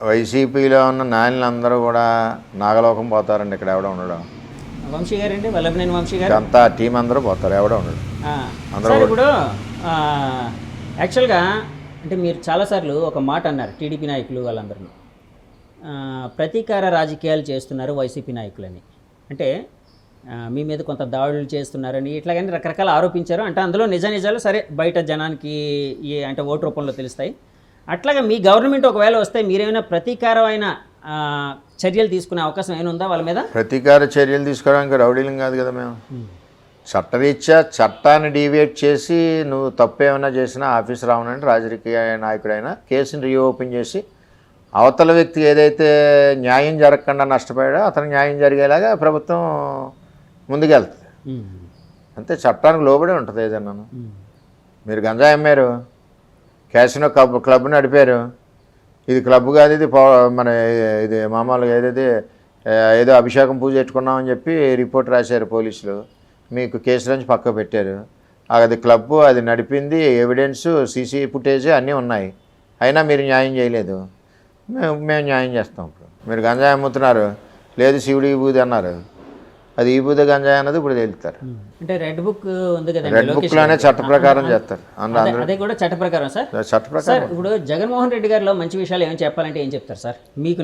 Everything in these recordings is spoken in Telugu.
వైసీపీలో ఉన్న నాయకులందరూ కూడా నాగలోకం పోతారండి. ఇక్కడ ఎవడ ఉండడం. వంశీ గారండి, వల్లభనేని వంశీ గారు అంతా టీం అందరూ పోతారు, ఎవడ ఉండడు. సార్ ఇప్పుడు యాక్చువల్గా అంటే మీరు చాలాసార్లు ఒక మాట అన్నారు, టీడీపీ నాయకులు వాళ్ళందరూ ప్రతీకార రాజకీయాలు చేస్తున్నారు వైసీపీ నాయకులని, అంటే మీ మీద కొంత దాడులు చేస్తున్నారని ఇట్లాగని రకరకాల ఆరోపించారు. అంటే అందులో నిజాలు సరే బయట జనానికి అంటే ఓటు రూపంలో తెలుస్తాయి. అట్లాగే మీ గవర్నమెంట్ ఒకవేళ వస్తే మీరేమైనా ప్రతీకారమైన చర్యలు తీసుకునే అవకాశం ఏమైనా ఉందా వాళ్ళ మీద? ప్రతీకార చర్యలు తీసుకోవడానికి రౌడీలం కాదు కదా మేము. చట్టరీత్యా చట్టాన్ని డీవియేట్ చేసి నువ్వు తప్పు ఏమైనా చేసినా ఆఫీస్ రావనంటే రాజకీయ నాయకుడైనా కేసుని రీఓపెన్ చేసి అవతల వ్యక్తి ఏదైతే న్యాయం జరగకుండా నష్టపోయాడో అతను న్యాయం జరిగేలాగా ప్రభుత్వం ముందుకెళ్తుంది. అంతే, చట్టానికి లోబడి ఉంటుంది ఏదన్నా. మీరు గంజాయి అమ్మారు, క్యాసినో క్లబ్ నడిపారు, ఇది క్లబ్ కాదు, ఇది మన ఇది మామూలుగా ఏదో అభిషేకం పూజ పెట్టుకున్నామని చెప్పి రిపోర్ట్ రాశారు పోలీసులు, మీకు కేసు నుంచి పక్క పెట్టారు. అది క్లబ్బు, అది నడిపింది, ఎవిడెన్స్, సీసీ ఫుటేజ్ అన్నీ ఉన్నాయి, అయినా మీరు న్యాయం చేయలేదు. మేము న్యాయం చేస్తాం. ఇప్పుడు మీరు గంజాయి అమ్ముతున్నారు, లేదు శివుడి విభూది అన్నారు, అది ఈ బూద గంజాయి అన్నది ఇప్పుడు తేలుతారు. అంటే రెడ్ బుక్ ఉంది కదా, రెడ్ బుక్లోనే చట్ట ప్రకారం చేస్తారు. అదే కూడా చట్ట ప్రకారం సార్. చట్ట ప్రకారం. ఇప్పుడు జగన్మోహన్ రెడ్డి గారిలో మంచి విషయాలు ఏమైనా చెప్పాలంటే ఏం చెప్తారు సార్? మీకు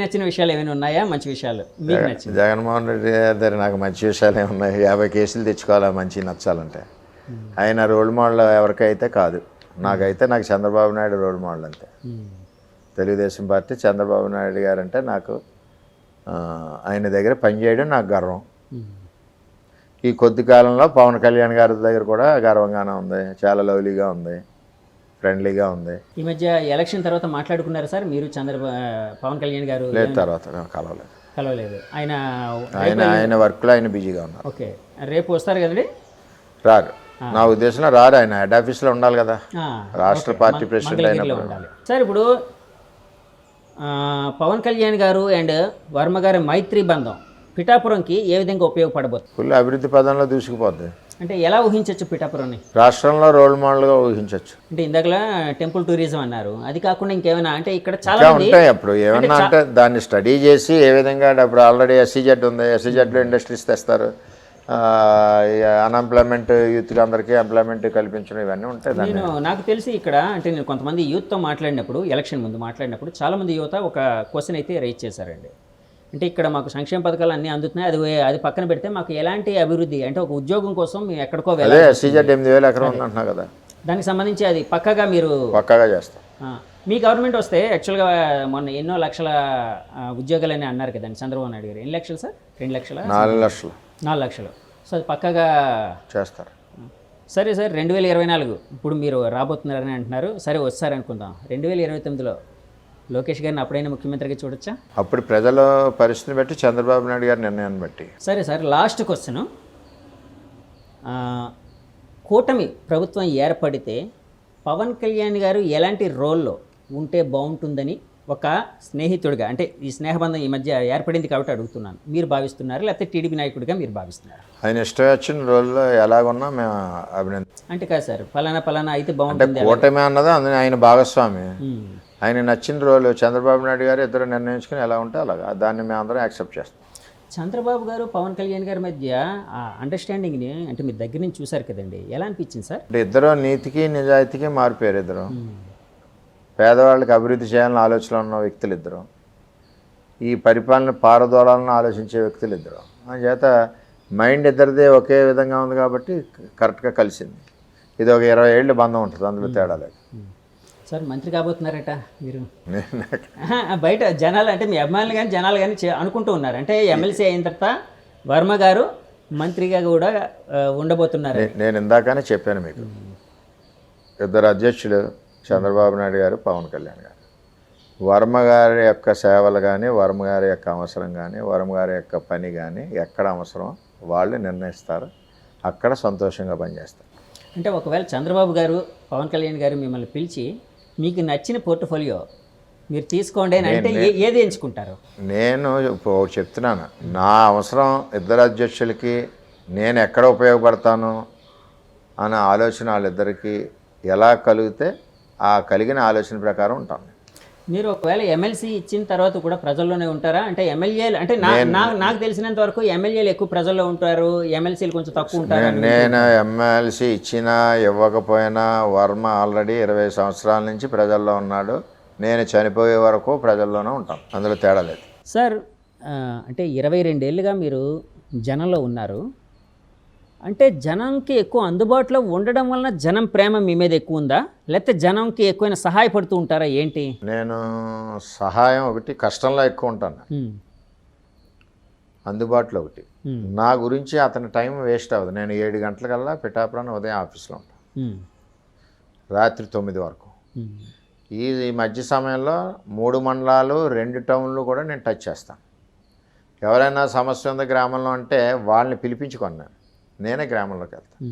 నచ్చిన విషయాలు ఏమైనా ఉన్నాయా? మంచి విషయాలు మీకు నచ్చింది? జగన్మోహన్ రెడ్డి గారి నాకు మంచి విషయాలు ఏమున్నాయి? 50 కేసులు తెచ్చుకోవాలా మంచి నచ్చాలంటే. ఆయన రోల్ మోడల్ ఎవరికైతే కాదు, నాకు చంద్రబాబు నాయుడు రోల్ మోడల్ అంతే. తెలుగుదేశం పార్టీ చంద్రబాబు నాయుడు గారు అంటే నాకు, ఆయన దగ్గర పనిచేయడం నాకు గర్వం. ఈ కొద్ది కాలంలో పవన్ కళ్యాణ్ గారి దగ్గర కూడా గర్వంగానే ఉంది, చాలా లవ్లీగా ఉంది, ఫ్రెండ్లీగా ఉంది. ఈ మధ్య ఎలక్షన్ తర్వాత మాట్లాడుకున్నారు సార్ మీరు పవన్ కళ్యాణ్ గారు? లేదు, తర్వాత కలవలేదు. ఆయన వర్క్లో ఆయన బిజీగా ఉన్నారు. ఓకే, రేపు వస్తారు కదండి? రారు, నా ఉద్దేశంలో రారు. ఆయన హెడ్ ఆఫీస్లో ఉండాలి కదా, రాష్ట్ర పార్టీ ప్రెసిడెంట్ అయినప్పుడు. సార్ ఇప్పుడు పవన్ కళ్యాణ్ గారు అండ్ వర్మ గారి మైత్రి బంధం పిఠాపురంకి ఏ విధంగా ఉపయోగపడబోతుంది? ఫుల్ అభివృద్ధి పదంలో దూసుకుపోద్ది. అంటే ఎలా ఊహించవచ్చు పిఠాపురాన్ని? రాష్ట్రంలో రోల్ మోడల్గా ఊహించవచ్చు. అంటే ఇందాకలా టెంపుల్ టూరిజం అన్నారు, అది కాకుండా ఇంకేమైనా అంటే ఇక్కడ చాలా ఉంటాయి. అప్పుడు ఏమన్నా అంటే దాన్ని స్టడీ చేసి ఏ విధంగా, ఇప్పుడు ఆల్రెడీ SEZ ఉంది, SEZలో ఇండస్ట్రీస్ తెస్తారు, అన్ఎంప్లాయ్మెంట్ యూత్కి అందరికీ ఎంప్లాయ్మెంట్ కల్పించడం, ఇవన్నీ ఉంటాయి. నాకు తెలిసి ఇక్కడ అంటే నేను కొంతమంది యూత్తో మాట్లాడినప్పుడు, ఎలక్షన్ ముందు మాట్లాడినప్పుడు చాలామంది యువత ఒక క్వశ్చన్ అయితే రైజ్ చేశారండి. అంటే ఇక్కడ మాకు సంక్షేమ పథకాలు అన్నీ అందుతున్నాయి, అది పక్కన పెడితే మాకు ఎలాంటి అభివృద్ధి, అంటే ఒక ఉద్యోగం కోసం మేము ఎక్కడికో వెళ్ళాలి, SEZ 8,000 ఎకరం ఉందంటున్నా కదా, దానికి సంబంధించి అది పక్కగా మీరు పక్కగా చేస్తాం. మీ గవర్నమెంట్ వస్తే యాక్చువల్గా మొన్న ఎన్నో లక్షల ఉద్యోగాలని అన్నారు కదండి చంద్రబాబు నాయుడు గారు. ఎన్ని లక్షలు సార్? 2 లక్షల? 4 లక్షలు. సో అది పక్కగా చేస్తారు. సరే సార్, 2024 ఇప్పుడు మీరు రాబోతున్నారని అంటున్నారు, సరే వస్తారనుకుందాం. 2029లో లోకేష్ గారిని అప్పుడైనా ముఖ్యమంత్రిగా చూడొచ్చా? అప్పుడు ప్రజల పరిస్థితిని బట్టి, చంద్రబాబు నాయుడు గారి నిర్ణయాన్ని బట్టి. సరే సార్, లాస్ట్ క్వశ్చన్, కూటమి ప్రభుత్వం ఏర్పడితే పవన్ కళ్యాణ్ గారు ఎలాంటి రోల్లో ఉంటే బాగుంటుందని ఒక స్నేహితుడిగా, అంటే ఈ స్నేహబంధం ఈ మధ్య ఏర్పడింది కాబట్టి అడుగుతున్నాను, మీరు భావిస్తున్నారు, లేకపోతే టీడీపీ నాయకుడిగా మీరు భావిస్తున్నారు? ఆయన ఇష్టం వచ్చిన రోల్లో ఎలాగున్నా మేము అభినందిస్తాం. అంటే కాదు సార్, పలానా అయితే బాగుంటుంది కూటమి అన్నది అందులో ఆయన భాగస్వామి. ఆయన నచ్చిన రోలు చంద్రబాబు నాయుడు గారు ఇద్దరు నిర్ణయించుకుని ఎలా ఉంటే అలాగా, దాన్ని మేము అందరం యాక్సెప్ట్ చేస్తాం. చంద్రబాబు గారు పవన్ కళ్యాణ్ గారి మధ్య ఆ అండర్స్టాండింగ్ని అంటే మీరు దగ్గర నుంచి చూసారు కదండి, ఎలా అనిపించింది సార్? అంటే ఇద్దరు నీతికి నిజాయితీకి మారిపోయారు. ఇద్దరు పేదవాళ్ళకి అభివృద్ధి చేయాలని ఆలోచన ఉన్న వ్యక్తులు ఇద్దరు, ఈ పరిపాలన పారదోళాలను ఆలోచించే వ్యక్తులు ఇద్దరు. అందుచేత మైండ్ ఇద్దరిదే ఒకే విధంగా ఉంది కాబట్టి కరెక్ట్గా కలిసింది. ఇది ఒక 20 ఏళ్ళ బంధం ఉంటుంది, అందులో తేడా లేదు. సార్ మంత్రి కాబోతున్నారట మీరు? బయట జనాలు అంటే మీ అభిమానులు కానీ జనాలు కానీ అనుకుంటూ ఉన్నారు, అంటే ఎమ్మెల్సీ అయిన తర్వాత వర్మ గారు మంత్రిగా కూడా ఉండబోతున్నారు. నేను ఇందాకనే చెప్పాను మీకు, ఇద్దరు అధ్యక్షులు చంద్రబాబు నాయుడు గారు, పవన్ కళ్యాణ్ గారు. వర్మ గారి యొక్క సేవలు కానీ, వర్మ గారి యొక్క అవసరం కానీ, వర్మ గారి యొక్క పని కానీ ఎక్కడ అవసరం వాళ్ళు నిర్ణయిస్తారు, అక్కడ సంతోషంగా పనిచేస్తారు. అంటే ఒకవేళ చంద్రబాబు గారు, పవన్ కళ్యాణ్ గారు మిమ్మల్ని పిలిచి మీకు నచ్చిన పోర్ట్ఫోలియో మీరు తీసుకోండి అని అంటే ఏది ఎంచుకుంటారు? నేను ఇప్పుడు చెప్తున్నాను, నా అవసరం ఇద్దరు అధ్యక్షులకి నేను ఎక్కడ ఉపయోగపడతాను అనే ఆలోచన వాళ్ళిద్దరికీ ఎలా కలిగితే ఆ కలిగిన ఆలోచన ప్రకారం ఉంటాను. మీరు ఒకవేళ ఎమ్మెల్సీ ఇచ్చిన తర్వాత కూడా ప్రజల్లోనే ఉంటారా? అంటే ఎమ్మెల్యేలు అంటే నాకు తెలిసినంత వరకు ఎమ్మెల్యేలు ఎక్కువ ప్రజల్లో ఉంటారు, ఎమ్మెల్సీలు కొంచెం తక్కువ ఉంటారు. నేను ఎమ్మెల్సీ ఇచ్చినా ఇవ్వకపోయినా వర్మ ఆల్రెడీ 20 సంవత్సరాల నుంచి ప్రజల్లో ఉన్నాడు. నేను చనిపోయే వరకు ప్రజల్లోనే ఉంటాను, అందులో తేడా లేదు. సార్ అంటే 22 ఏళ్ళుగా మీరు జనంలో ఉన్నారు. అంటే జనంకి ఎక్కువ అందుబాటులో ఉండడం వలన జనం ప్రేమ మీ మీద ఎక్కువ ఉందా, లేకపోతే జనంకి ఎక్కువైనా సహాయపడుతూ ఉంటారా ఏంటి? నేను సహాయం ఒకటి, కష్టంలో ఎక్కువ ఉంటాను, అందుబాటులో ఒకటి. నా గురించి అతని టైం వేస్ట్ అవ్వదు. నేను 7 గంటలకల్లా పిఠాపురం ఉదయం ఆఫీస్లో ఉంటాను, రాత్రి 9 వరకు. ఈ మధ్య సమయంలో 3 మండలాలు 2 టౌన్లు కూడా నేను టచ్ చేస్తాను. ఎవరైనా సమస్య ఉంది గ్రామంలో అంటే వాళ్ళని పిలిపించుకున్నాను, నేనే గ్రామంలోకి వెళ్తాను.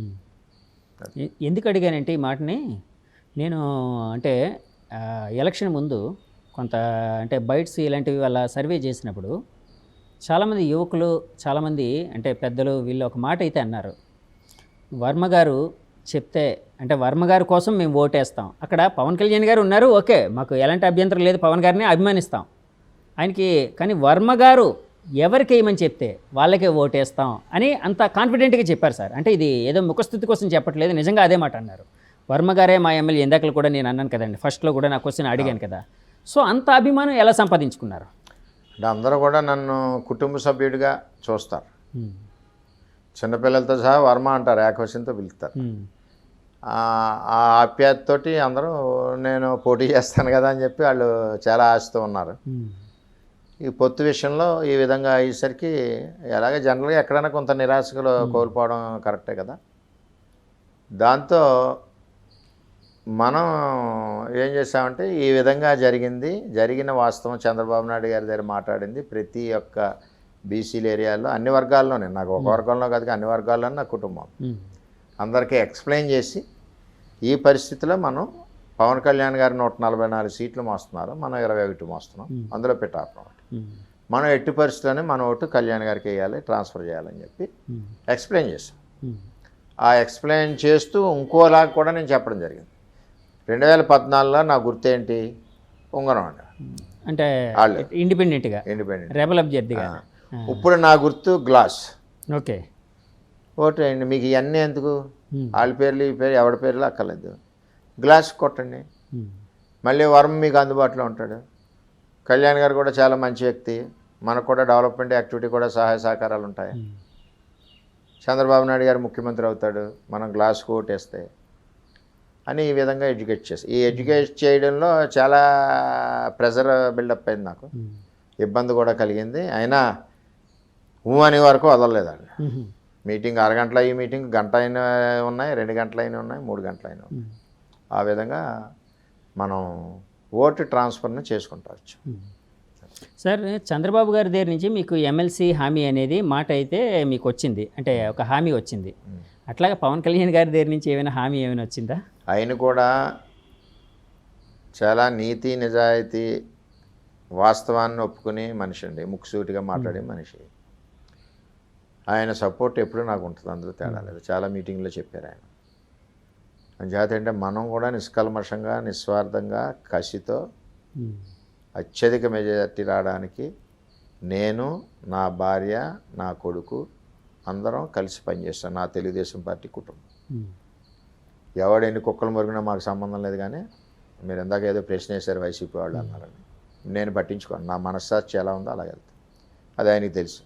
ఎందుకు అడిగానంటే ఈ మాటని, నేను అంటే ఎలక్షన్ ముందు కొంత అంటే బైట్స్ ఇలాంటివి వాళ్ళ సర్వే చేసినప్పుడు చాలామంది యువకులు, చాలామంది అంటే పెద్దలు వీళ్ళు ఒక మాట అయితే అన్నారు, వర్మ గారు చెప్తే అంటే వర్మ గారి కోసం మేము ఓటేస్తాం. అక్కడ పవన్ కళ్యాణ్ గారు ఉన్నారు, ఓకే, మాకు ఎలాంటి అభ్యంతరం లేదు, పవన్ గారిని అభిమానిస్తాం ఆయనకి, కానీ వర్మ గారు ఎవరికి వేయమని చెప్తే వాళ్ళకే ఓటేస్తాం అని అంత కాన్ఫిడెంట్గా చెప్పారు సార్. అంటే ఇది ఏదో ముఖస్థుతి కోసం చెప్పట్లేదు, నిజంగా అదే మాట అన్నారు. వర్మ గారే మా ఎమ్మెల్యే, ఇందాకలు కూడా నేను అన్నాను కదండి, ఫస్ట్లో కూడా నా క్వశ్చన్ అడిగాను కదా. సో అంత అభిమానం ఎలా సంపాదించుకున్నారు? అంటే అందరూ కూడా నన్ను కుటుంబ సభ్యుడిగా చూస్తారు, చిన్నపిల్లలతో సహా వర్మ అంటారు, ఏకవచనంతో పిలుస్తారు. ఆ ఆప్యాయతతోటి అందరూ నేను పోటీ చేస్తాను కదా అని చెప్పి వాళ్ళు చాలా ఆశతో ఉన్నారు. ఈ పొత్తు విషయంలో ఈ విధంగా అయ్యేసరికి ఎలాగ జనరల్గా ఎక్కడైనా కొంత నిరాశలో కోల్పోవడం కరెక్టే కదా. దాంతో మనం ఏం చేసామంటే ఈ విధంగా జరిగిన వాస్తవం చంద్రబాబు నాయుడు గారి దగ్గర మాట్లాడింది ప్రతి ఒక్క బీసీల ఏరియాలో అన్ని వర్గాల్లోనే, నాకు ఒక వర్గంలో కాదు అన్ని వర్గాల్లోనే నా కుటుంబం అందరికీ ఎక్స్ప్లెయిన్ చేసి ఈ పరిస్థితిలో మనం పవన్ కళ్యాణ్ గారు 144 సీట్లు మోస్తున్నారు, మనం 21 మోస్తున్నాం, అందులో పిఠాపురం. మనం ఎట్టి పరిస్థితుల్లోనే మన ఓటు కళ్యాణ్ గారికి వేయాలి, ట్రాన్స్ఫర్ చేయాలని చెప్పి ఎక్స్ప్లెయిన్ చేశాం. ఆ ఎక్స్ప్లెయిన్ చేస్తూ ఇంకోలాగా కూడా నేను చెప్పడం జరిగింది. 2014లో నా గుర్తు ఏంటి? ఉంగరం అండి, అంటే ఇండిపెండెంట్ రెబల్ అభ్యర్థిగా. ఇప్పుడు నా గుర్తు గ్లాస్. ఓకే, ఓటు వేయండి, మీకు ఇవన్నీ ఎందుకు, వాళ్ళ పేర్లు ఈ పేరు ఎవరి పేర్లు అక్కర్లేదు, గ్లాస్ కొట్టండి. మళ్ళీ వర్మ మీకు అందుబాటులో ఉంటాడు. కళ్యాణ్ గారు కూడా చాలా మంచి వ్యక్తి, మనకు కూడా డెవలప్మెంట్ యాక్టివిటీ కూడా సహాయ సహకారాలు ఉంటాయి. చంద్రబాబు నాయుడు గారు ముఖ్యమంత్రి అవుతాడు, మనం గ్లాస్కు ఓటేస్తే అని ఈ విధంగా ఎడ్యుకేట్ చేసి, ఈ ఎడ్యుకేట్ చేయడంలో చాలా ప్రెజర్ బిల్డప్ అయింది, నాకు ఇబ్బంది కూడా కలిగింది. అయినా అనే వరకు వదలలేదండి. మీటింగ్ అరగంటల ఈ మీటింగ్ గంట అయినా ఉన్నాయి, 2 గంటలైనా ఉన్నాయి, 3 గంటలైనా ఉన్నాయి. ఆ విధంగా మనం ఓటు ట్రాన్స్ఫర్ని చేసుకుంటావచ్చు. సార్ చంద్రబాబు గారి దగ్గర నుంచి మీకు ఎమ్మెల్సీ హామీ అనేది మాట అయితే మీకు వచ్చింది, అంటే ఒక హామీ వచ్చింది. అట్లాగే పవన్ కళ్యాణ్ గారి దగ్గర నుంచి ఏమైనా హామీ ఏమైనా వచ్చిందా? ఆయన కూడా చాలా నీతి నిజాయితీ వాస్తవాన్ని ఒప్పుకునే మనిషి అండి, ముక్కుసూటిగా మాట్లాడే మనిషి. ఆయన సపోర్ట్ ఎప్పుడు నాకు ఉంటుంది, అందులో తేడా లేదు. చాలా మీటింగ్లో చెప్పారు ఆయన. అంచేత అంటే మనం కూడా నిష్కల్మషంగా నిస్వార్థంగా కసితో అత్యధిక మెజారిటీ రావడానికి నేను, నా భార్య, నా కొడుకు అందరం కలిసి పనిచేస్తాం, నా తెలుగుదేశం పార్టీ కుటుంబం. ఎవడు ఎన్ని కుక్కలు మురిగినా మాకు సంబంధం లేదు. కానీ మీరు ఇందాక ఏదో ప్రశ్న వేశారు వైసీపీ వాళ్ళు అన్నారని, నేను పట్టించుకోను, నా మనస్సాక్షి ఎలా ఉందో అలాగే వెళ్తాను, అది ఆయనకి తెలుసు.